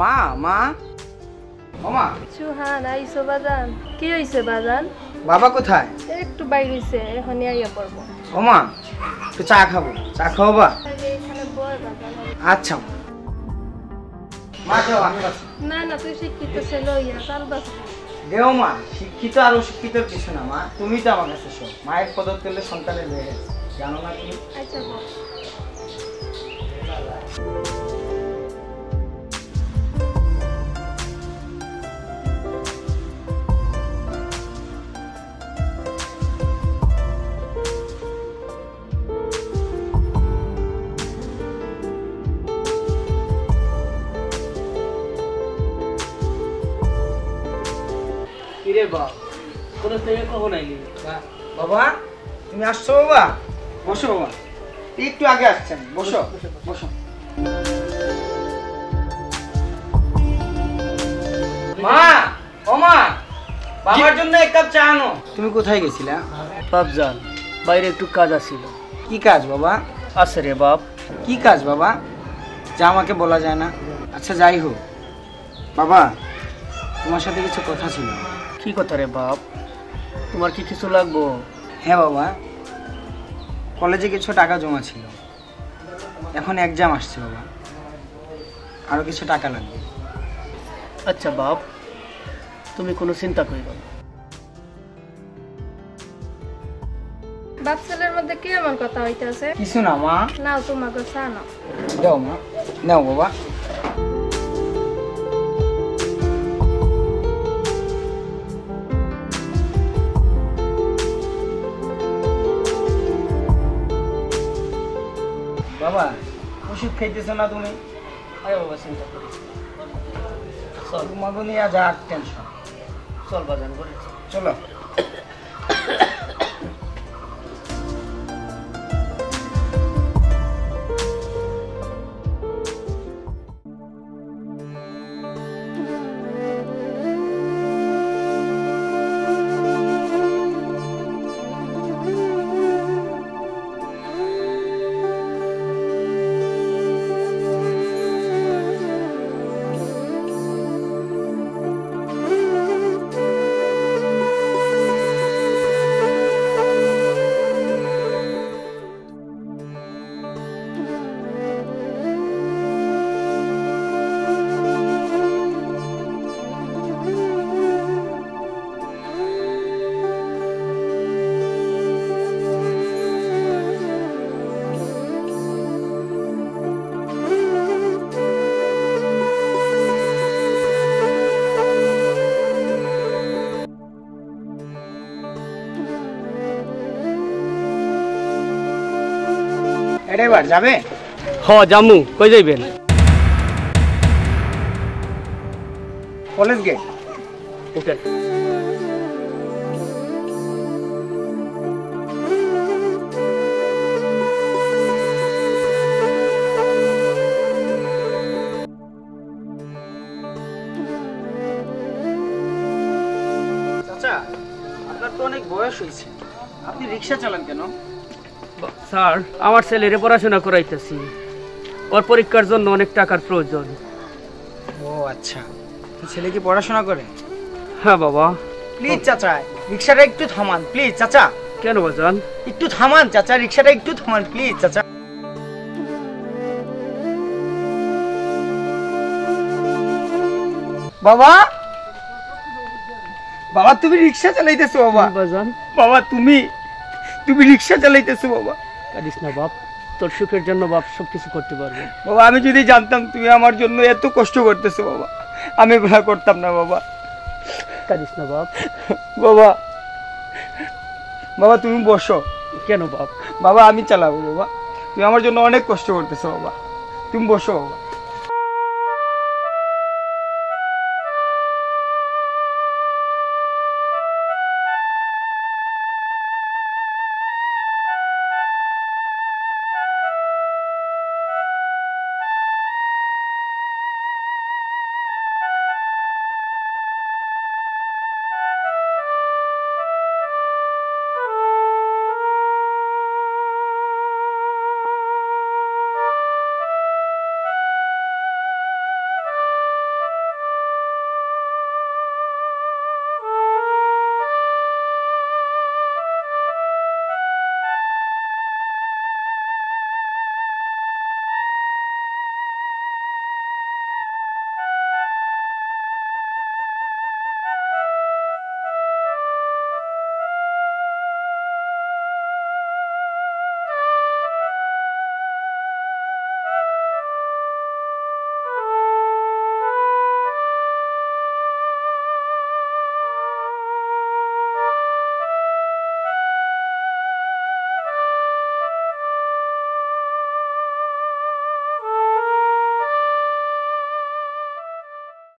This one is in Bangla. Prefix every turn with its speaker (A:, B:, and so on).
A: মা মা ওমা
B: সুহান আইছো বাজান কি হইছে বাজান
A: বাবা কোথায়
B: একটু বাইরে হইছে এখনই আইয়া পড়ব
A: ওমা তো চা খাবো চা খাওয়া
B: এখানে বল বাজান
A: আচ্ছা মা যাও আমি বাস
B: না না তুই শিক্ষিত ছেলে হইয়া চল বাস
A: দেও মা শিক্ষিত আর অশিক্ষিতর কিছু না মা তুমি তো আমার কাছে সব মায়ের পদক পেলে সন্তানের মেয়ে জানো না তুমি
B: আচ্ছা বল
C: কিরে বাপ কোন থেকে কখন আইলি
A: বাবা তুমি আসছো বাবা বসো বাবা একটু আগে আসছেন বসো বসো মা ও মা বাবার জন্য এক কাপ চা আনো তুমি কোথায় গেছিলা
C: বাপজান বাইরে একটু কাজ আছিল
A: কি কাজ বাবা
C: আছে রে বাপ
A: কি কাজ বাবা যা আমাকে বলা যায় না আচ্ছা যাই হোক বাবা তোমার সাথে কিছু কথা ছিল
C: কি কথা রে বাপ তোমার কি কিছু লাগবো
A: হ্যাঁ বাবা কলেজে কিছু টাকা জমা ছিল এখন এক্সাম আসছে বাবা আরো কিছু টাকা লাগবে
C: আচ্ছা বাপ তুমি কোনো চিন্তা করিও না
B: বাপ ছেলের মধ্যে কি এমন কথা হইতাছে
A: কিছু না মা
B: নাও তোমাকে চা নাও
A: দাও মা নাও বাবা বাবা ওষুধ খাইতেছো না তুমি
C: আরে বাবা চিন্তা করিস চল
A: তোমাকে নিয়ে যা টেনশন
C: চল বাজান করেছি
A: চলো এবার যাবে
C: হ জামু কই যাইবেন
A: কলেজ গেট
C: ওকে
A: চাচা আপনার তো অনেক বয়স হয়েছে আপনি রিক্সা চালান কেন
C: স্যার আমার ছেলেরে পড়াশোনা করাইতেছি ওর পরীক্ষার জন্য অনেক টাকার প্রয়োজন
A: ও আচ্ছা, তো ছেলে কি পড়াশোনা করে?
C: হ্যাঁ বাবা।
A: প্লিজ চাচা, রিক্সাটা একটু থামান প্লিজ চাচা।
C: কেন বাজান?
A: একটু থামান চাচা, রিক্সাটা একটু থামান প্লিজ চাচা। বাবা, বাবা তুমি রিক্সা চালাইতেছো বাবা?
C: বাজান
A: বাবা তুমি রিক্সা চালাইতেছো বাবা?
C: কাঁদিস না বাপ, তোর সুখের জন্য বাপ সবকিছু করতে পারবে।
A: বাবা আমি যদি জানতাম তুমি আমার জন্য এত কষ্ট করতেছো বাবা, আমি এগুলা করতাম না বাবা।
C: কাঁদিস না বাপ।
A: বাবা, বাবা তুমি বসো।
C: কেন বাপ?
A: বাবা আমি চালাবো বাবা, তুমি আমার জন্য অনেক কষ্ট করতেছো বাবা, তুমি বসো বাবা।